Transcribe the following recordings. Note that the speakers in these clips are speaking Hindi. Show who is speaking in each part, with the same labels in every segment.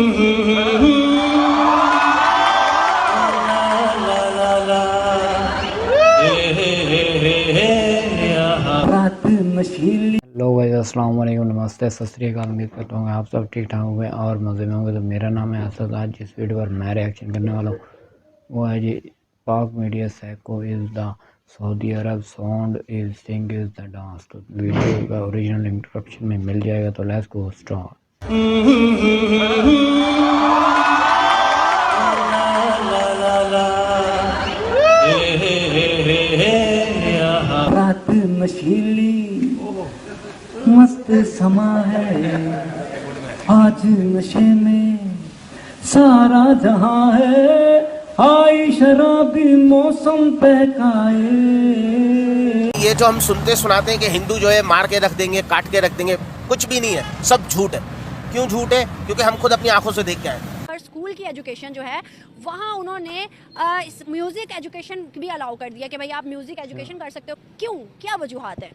Speaker 1: हेलो भाई, अस्सलाम वालेकुम, नमस्ते, सत श्री अकाल। उम्मीद करता हूँ आप सब ठीक ठाक होंगे और मज़े में होंगे। तो मेरा नाम है असद। आज जिस वीडियो पर मैं रिएक्शन करने वाला हूँ वो है जी Pak media psycho is the Saudi Arabia sound is sing is the dance. तो वीडियो का ओरिजिनल इंट्रोडक्शन में मिल जाएगा, तो लेट्स गो स्टार्ट। रात नशीली मस्त समा है, आज नशे में सारा जहां है, आई शराबी मौसम बहकाए।
Speaker 2: ये जो हम सुनते सुनाते हैं कि हिंदू जो है मार के रख देंगे, काट के रख देंगे, कुछ भी नहीं है, सब झूठ है। क्यों झूठ है? क्योंकि हम खुद अपनी आंखों से देख के आए।
Speaker 3: स्कूल की एजुकेशन जो है वहाँ उन्होंने म्यूजिक एजुकेशन भी अलाउ कर दिया कि भाई आप म्यूजिक एजुकेशन कर सकते हो। क्यों? क्या वजूहात है?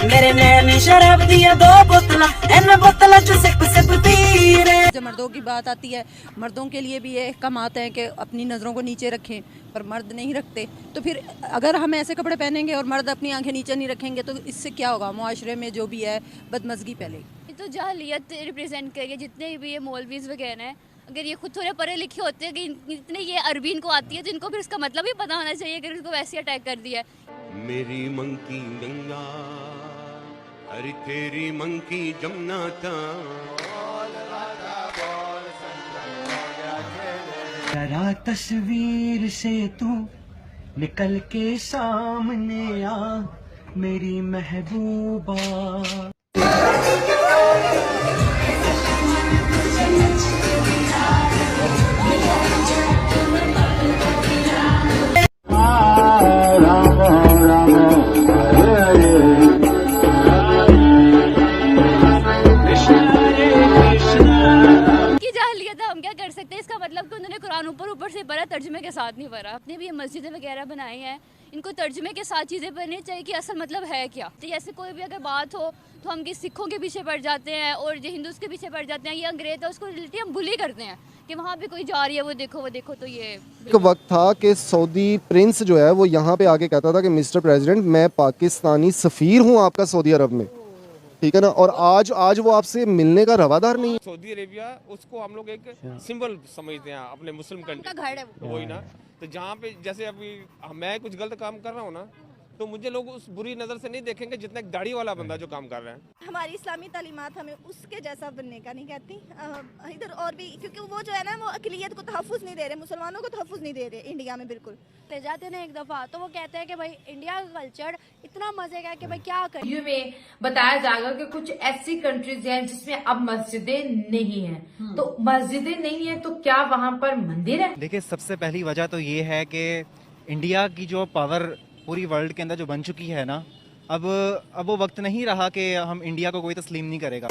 Speaker 4: मेरे नैनी शराब दिया दो बोतला, इन बोतला जो सिप सिप पी रे। जब मर्दों की बात आती है, मर्दों के लिए भी ये कम आता है कि अपनी नज़रों को नीचे रखें, पर मर्द नहीं रखते। तो फिर अगर हम ऐसे कपड़े पहनेंगे और मर्द अपनी आंखें नीचे नहीं रखेंगे तो इससे क्या होगा? मुआशरे में जो भी है बदमज़गी फैलेगी।
Speaker 3: तो जाहिलियत रिप्रेजेंट करिए जितने भी ये मौलवीज़ वगैरह हैं, अगर ये खुद थोड़े पढ़े लिखे होते हैं कि इतने ये अरबी इनको आती है तो इनको फिर इसका मतलब ही पता होना चाहिए अगर इसको वैसे अटैक कर दिया।
Speaker 5: मेरी मंकी गंगा, अरे तेरी मंकी जमुना था।
Speaker 1: जरा तस्वीर से तू निकल के सामने आ मेरी महबूबा।
Speaker 3: हम क्या कर सकते हैं? इसका मतलब कि उन्होंने कुरान ऊपर से पढ़ा, तर्जुमे के साथ नहीं पढ़ा। अपने भी ये मस्जिदें वगैरह बनाई हैं, इनको तर्जुमे के साथ चीज़ें पढ़नी चाहिए कि असल मतलब है क्या। तो जैसे कोई भी अगर बात हो तो हम किसी सिखों के पीछे पड़ जाते हैं और जो हिंदूज़ के पीछे पड़ जाते हैं। ये अंग्रेज है उसको रिलेटिव हम बुली करते हैं कि वहाँ पे कोई जा रही है, वो देखो। तो ये
Speaker 6: एक वक्त था कि सऊदी प्रिंस जो है वो यहाँ पे आके कहता था कि मिस्टर प्रेसिडेंट, मैं पाकिस्तानी सफ़ीर हूँ आपका सऊदी अरब में, ठीक है ना। और आज वो आपसे मिलने का रवादार नहीं है।
Speaker 7: सऊदी अरेबिया उसको हम लोग एक सिंबल समझते हैं अपने मुस्लिम कंट्री का,
Speaker 3: घर है वो।
Speaker 7: वही ना। तो जहाँ पे जैसे अभी मैं कुछ गलत काम कर रहा हूँ ना, तो मुझे लोग उस बुरी नज़र से नहीं देखेंगे जितना एक दाढ़ी वाला बंदा जो काम कर रहा है।
Speaker 8: हमारी इस्लामी तालीमात हमें उसके जैसा बनने का नहीं कहती इधर और भी, क्योंकि वो जो है ना वो अक़लियत को तहफ़्फ़ुज़ नहीं दे रहे, मुसलमानों को तहफ़्फ़ुज़ नहीं दे रहे इंडिया में। बिल्कुल
Speaker 3: ले जाते ना एक दफ़ा तो वो कहते हैं कि भाई इंडिया का कल्चर इतना मजे का कि भाई क्या करें।
Speaker 9: वीडियो में बताया जाएगा कि कुछ ऐसी कंट्रीज हैं जिसमें अब मस्जिदें नहीं हैं। तो मस्जिदें नहीं है तो क्या वहाँ पर मंदिर है?
Speaker 10: देखिए, सबसे पहली वजह तो ये है कि इंडिया की जो पावर पूरी वर्ल्ड के अंदर जो बन चुकी है ना, अब वो वक्त नहीं रहा कि हम इंडिया को कोई तस्लीम नहीं करेगा।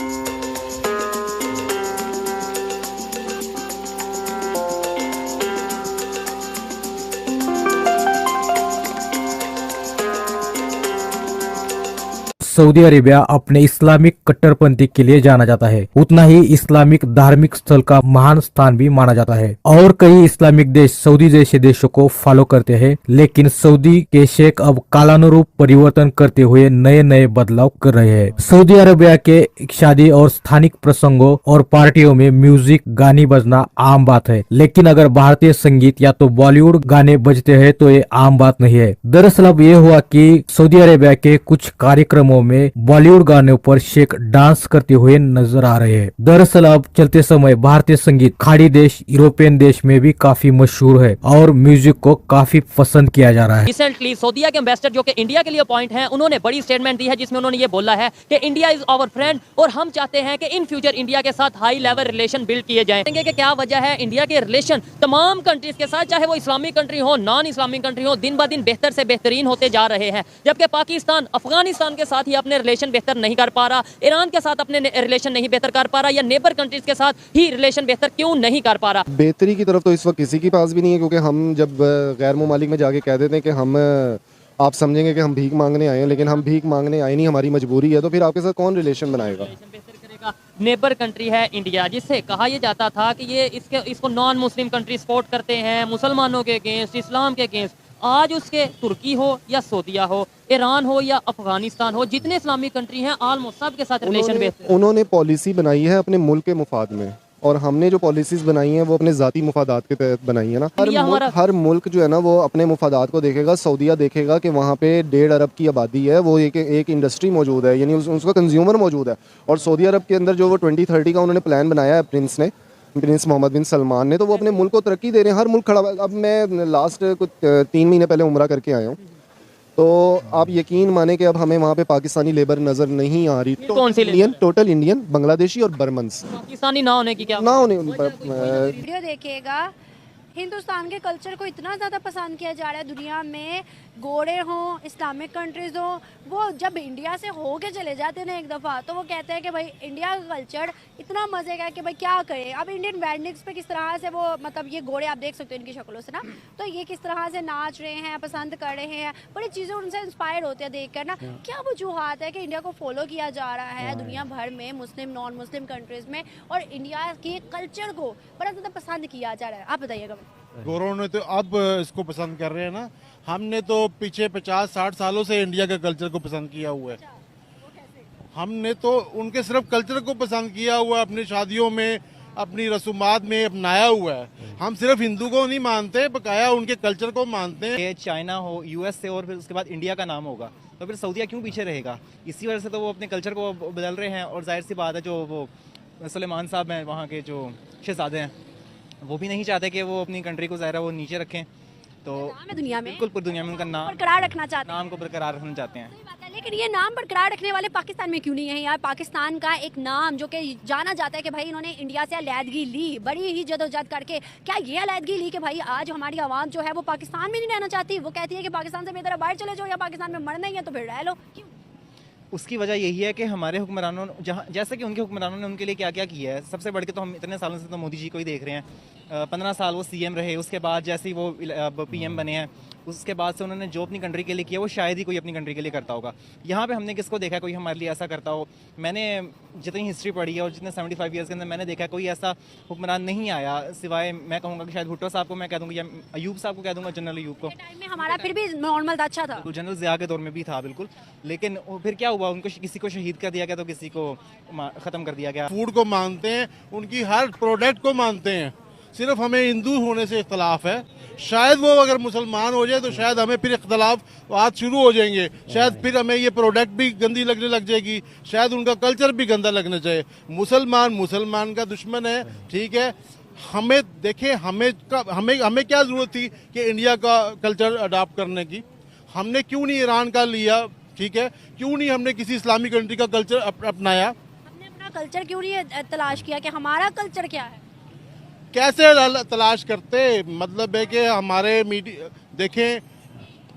Speaker 11: सऊदी अरेबिया अपने इस्लामिक कट्टरपंथी के लिए जाना जाता है, उतना ही इस्लामिक धार्मिक स्थल का महान स्थान भी माना जाता है। और कई इस्लामिक देश सऊदी जैसे देशों को फॉलो करते हैं, लेकिन सऊदी के शेख अब कालानुरूप परिवर्तन करते हुए नए नए बदलाव कर रहे हैं। सऊदी अरेबिया के शादी और स्थानिक प्रसंगों और पार्टियों में म्यूजिक गाने बजना आम बात है, लेकिन अगर भारतीय संगीत या तो बॉलीवुड गाने बजते हैं तो ये आम बात नहीं है। दरअसल अब ये हुआ कि सऊदी अरेबिया के कुछ कार्यक्रमों में बॉलीवुड गानों पर शेख डांस करते हुए नजर आ रहे हैं। दरअसल अब चलते समय भारतीय संगीत खाड़ी देश यूरोपियन देश में भी काफी मशहूर है और म्यूजिक को काफी पसंद किया जा रहा है।
Speaker 12: रिसेंटली सऊदीया के एम्बेसडर जो कि इंडिया के लिए अपॉइंट हैं, उन्होंने बड़ी स्टेटमेंट दी है जिसमें उन्होंने ये बोला है कि इंडिया इज आवर फ्रेंड और हम चाहते हैं कि इन फ्यूचर इंडिया के साथ हाई लेवल रिलेशन बिल्ड किए जाएं। कि क्या वजह है इंडिया के रिलेशन तमाम कंट्रीज के साथ, चाहे वो इस्लामिक कंट्री हो नॉन इस्लामिक कंट्री हो, दिन ब दिन बेहतर से बेहतरीन होते जा रहे हैं। जबकि पाकिस्तान अफगानिस्तान के साथ ही अपने रिलेशन बेहतर नहीं कर पा रहा, ईरान के साथ अपने रिलेशन नहीं बेहतर कर पा रहा, या नेबर कंट्रीज के साथ ही रिलेशन बेहतर क्यों नहीं कर पा रहा।
Speaker 6: बेहतरी की तरफ तो इस वक्त किसी के पास भी नहीं है, क्योंकि हम जब गैर मुमालिक में जाके कह देते हैं कि हम आप समझेंगे कि हम भीख मांगने आए हैं, लेकिन हम भीक मांगने आए नहीं, हमारी मजबूरी है। तो फिर आपके साथ कौन रिलेशन बनाएगा?
Speaker 12: नेबर कंट्री है इंडिया, जिससे कहा यह जाता था कि ये इसको नॉन मुस्लिम कंट्री सपोर्ट करते हैं, मुसलमानों के अगेंस्ट, इस्लाम के अगेंस्ट। आज उसके तुर्की हो या सऊदीया हो, ईरान हो या अफगानिस्तान हो, जितने इस्लामिक कंट्री हैं ऑलमोस्ट सब के साथ रिलेशन बेहतर।
Speaker 6: उन्होंने पॉलिसी बनाई है अपने मुल्क के मुफाद में, और हमने जो पॉलिसीज बनाई हैं वो अपने ज़ाती मुफादात के तहत बनाई है ना। हर मुल्क जो है ना वो अपने मुफादात को देखेगा। सऊदीया देखेगा कि वहाँ पे 1.5 अरब की आबादी है, वो एक इंडस्ट्री मौजूद है, यानी उसका कंज्यूमर मौजूद है। और सऊदी अरब के अंदर जो वो 2030 का उन्होंने प्लान बनाया है प्रिंस मोहम्मद बिन सलमान ने, तो वो अपने मुल्क को तरक्की दे रहे हैं। हर मुल्क खड़ा। अब मैं लास्ट कुछ 3 महीने पहले उम्रा करके आया हूँ, तो आप यकीन माने कि अब हमें वहाँ पे पाकिस्तानी लेबर नज़र नहीं आ रही।
Speaker 12: कौन सी
Speaker 6: इंडियन, टोटल इंडियन, बांग्लादेशी और बर्मन्स।
Speaker 12: पाकिस्तानी ना होने की क्या
Speaker 6: ना होने
Speaker 13: वीडियो देखिएगा, हिंदुस्तान के कल्चर को इतना ज़्यादा पसंद किया जा रहा है दुनिया में, गोरे हों, इस्लामिक कंट्रीज हों, वो जब इंडिया से हो के चले जाते हैं ना एक दफ़ा, तो वो कहते हैं कि भाई इंडिया का कल्चर इतना मज़े का कि भाई क्या करें। अब इंडियन वेडिंग्स पे किस तरह से वो, मतलब ये गोरे आप देख सकते हो इनकी शक्लों से ना, तो ये किस तरह से नाच रहे हैं, पसंद कर रहे हैं, बड़ी चीज़ें उनसे इंस्पायर्ड होते हैं देख कर ना। क्या वजूहत है कि इंडिया को फॉलो किया जा रहा है दुनिया भर में, मुस्लिम नॉन मुस्लिम कंट्रीज़ में, और इंडिया के कल्चर को बड़ा ज़्यादा पसंद किया जा रहा है? आप बताइएगा।
Speaker 14: गोरों ने तो अब इसको पसंद कर रहे हैं ना, हमने तो पीछे 50-60 सालों से इंडिया के कल्चर को पसंद किया हुआ है। हमने तो उनके सिर्फ कल्चर को पसंद किया हुआ है, अपनी शादियों में, अपनी रसूमात में अपनाया हुआ है। हम सिर्फ हिंदू को नहीं मानते, बकाया उनके कल्चर को मानते हैं।
Speaker 10: चाइना हो, यूएस से, और फिर उसके बाद इंडिया का नाम होगा, तो फिर सऊदीया क्यों पीछे रहेगा? इसी वजह से तो वो अपने कल्चर को बदल रहे हैं। और जाहिर सी बात है, जो वो सुलेमान साहब हैं, वहाँ के जो शहजादे हैं, वो भी नहीं चाहते कि वो अपनी कंट्री को ज़ाहिर वो नीचे रखें। तो
Speaker 13: दुनिया में,
Speaker 10: बिल्कुल पूरी दुनिया में उनका नाम
Speaker 13: बरकरार रखना चाहते हैं,
Speaker 10: नाम को बरकरार रखना चाहते हैं।
Speaker 13: लेकिन ये नाम बरकरार रखने वाले पाकिस्तान में क्यों नहीं है यार? पाकिस्तान का एक नाम जो कि जाना जाता है कि भाई इन्होंने इंडिया से अलहदगी ली, बड़ी ही जदोजहद करके। क्या ये अलहदगी ली कि भाई आज हमारी आवाम जो है वो पाकिस्तान में नहीं रहना चाहती? वो कहती है कि पाकिस्तान से बेहतर बाहर चले जाओ, या पाकिस्तान में मरना ही है तो फिर रह लो। क्यों?
Speaker 10: उसकी वजह यही है कि हमारे हुक्मरानों, जहाँ जैसे कि उनके हुक्मरानों ने उनके लिए क्या क्या किया है। सबसे बढ़ के तो हम इतने सालों से तो मोदी जी को ही देख रहे हैं। 15 साल वो सीएम रहे, उसके बाद जैसे ही वो पीएम बने हैं, उसके बाद से उन्होंने जो अपनी कंट्री के लिए किया वो शायद ही कोई अपनी कंट्री के लिए करता होगा। यहाँ पे हमने किसको देखा कोई हमारे लिए ऐसा करता हो? मैंने जितनी हिस्ट्री पढ़ी है और जितने 75 ईयर्स के अंदर मैंने देखा कोई ऐसा हुक्मरान नहीं आया, सिवाय मैं कहूँगा कि शायद भुट्टो साहब को मैं कह दूँगा, या अयूब साहब को कह दूँगा, जनरल अयूब को।
Speaker 13: टाइम में हमारा फिर भी नॉर्मल था, अच्छा था।
Speaker 10: जनरल ज़िया के दौर में भी था बिल्कुल। लेकिन फिर क्या हुआ, उनको किसी को शहीद कर दिया गया तो किसी को ख़त्म कर दिया गया।
Speaker 14: फूड को मानते हैं, उनकी हर प्रोडक्ट को मानते हैं। सिर्फ हमें हिंदू होने से इख्तलाफ है। शायद वो अगर मुसलमान हो जाए तो शायद हमें फिर इख्तलाफ आज शुरू हो जाएंगे। शायद फिर हमें ये प्रोडक्ट भी गंदी लगने लग जाएगी, शायद उनका कल्चर भी गंदा लगना चाहिए। मुसलमान का दुश्मन है, ठीक है। हमें देखें, हमें क्या ज़रूरत थी कि इंडिया का कल्चर अडॉप्ट करने की? हमने क्यों नहीं ईरान का लिया, ठीक है? क्यों नहीं हमने किसी इस्लामिक कंट्री का कल्चर अपनाया?
Speaker 13: हमने अपना कल्चर क्यों नहीं तलाश किया कि हमारा कल्चर क्या है?
Speaker 14: कैसे तलाश करते? मतलब है कि हमारे मीडिया देखें,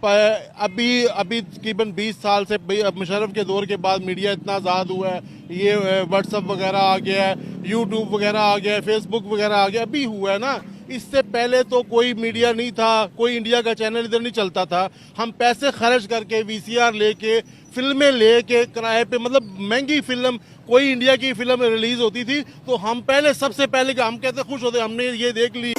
Speaker 14: अभी तकरीबन 20 साल से मुशर्रफ के दौर के बाद मीडिया इतना आज़ाद हुआ है। ये व्हाट्सअप वगैरह आ गया है, यूट्यूब वगैरह आ गया है, फेसबुक वगैरह आ गया, अभी हुआ है ना। इससे पहले तो कोई मीडिया नहीं था, कोई इंडिया का चैनल इधर नहीं चलता था। हम पैसे खर्च करके VCR लेके, फिल्में लेके किराए पे, मतलब महंगी फिल्म, कोई इंडिया की फिल्म रिलीज होती थी तो हम पहले, सबसे पहले हम कहते खुश होते, हमने ये देख ली।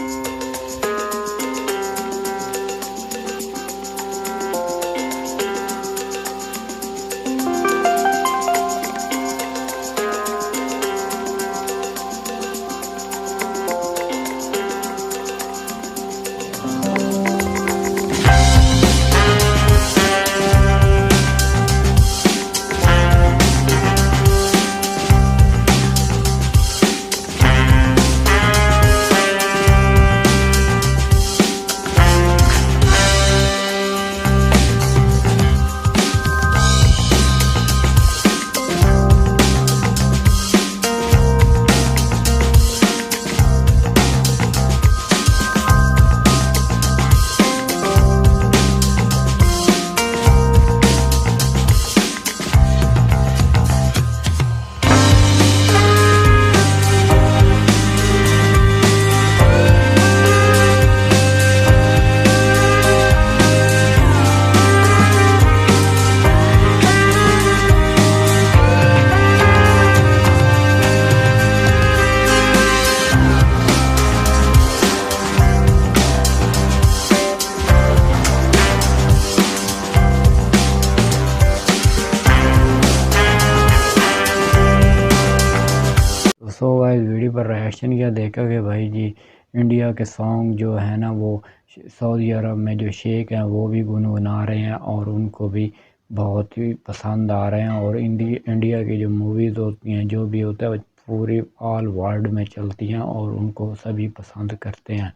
Speaker 1: सो भाई वीडियो पर रिएक्शन किया, देखा कि भाई जी इंडिया के सॉन्ग जो है ना वो सऊदी अरब में जो शेख हैं वो भी गुनगुना रहे हैं और उनको भी बहुत ही पसंद आ रहे हैं। और इंडिया की जो मूवीज़ होती हैं, जो भी होता है, पूरी ऑल वर्ल्ड में चलती हैं और उनको सभी पसंद करते हैं,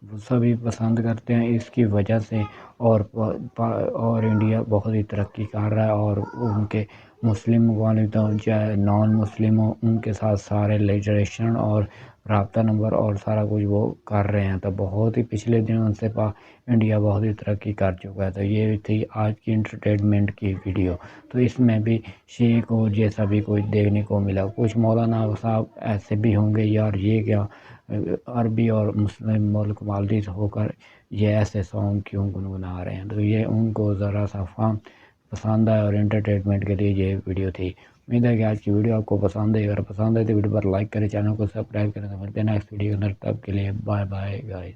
Speaker 1: वो सभी पसंद करते हैं इसकी वजह से। और इंडिया बहुत ही तरक्की कर रहा है और उनके मुस्लिम वाले तो चाहे नॉन मुस्लिम हो, उनके साथ सारे लिटरेशन और रब्ता नंबर और सारा कुछ वो कर रहे हैं। तो बहुत ही पिछले दिनों से इंडिया बहुत ही तरक्की कर चुका है। तो ये थी आज की इंटरटेनमेंट की वीडियो। तो इसमें भी शेख और जैसा भी कुछ देखने को मिला। कुछ मौलाना साहब ऐसे भी होंगे यार, ये क्या अरबी और मुस्लिम मुल्क मालदीव होकर ये ऐसे सॉन्ग क्यों गुनगुना रहे हैं। तो ये उनको ज़रा सा पसंद आया और एंटरटेनमेंट के लिए ये वीडियो थी। उम्मीद है कि आज की वीडियो आपको पसंद है। अगर पसंद है तो वीडियो पर लाइक करें, चैनल को सब्सक्राइब करें। तो मिलते हैं नेक्स्ट वीडियो के अंदर, तब के लिए बाय बाय गाइस।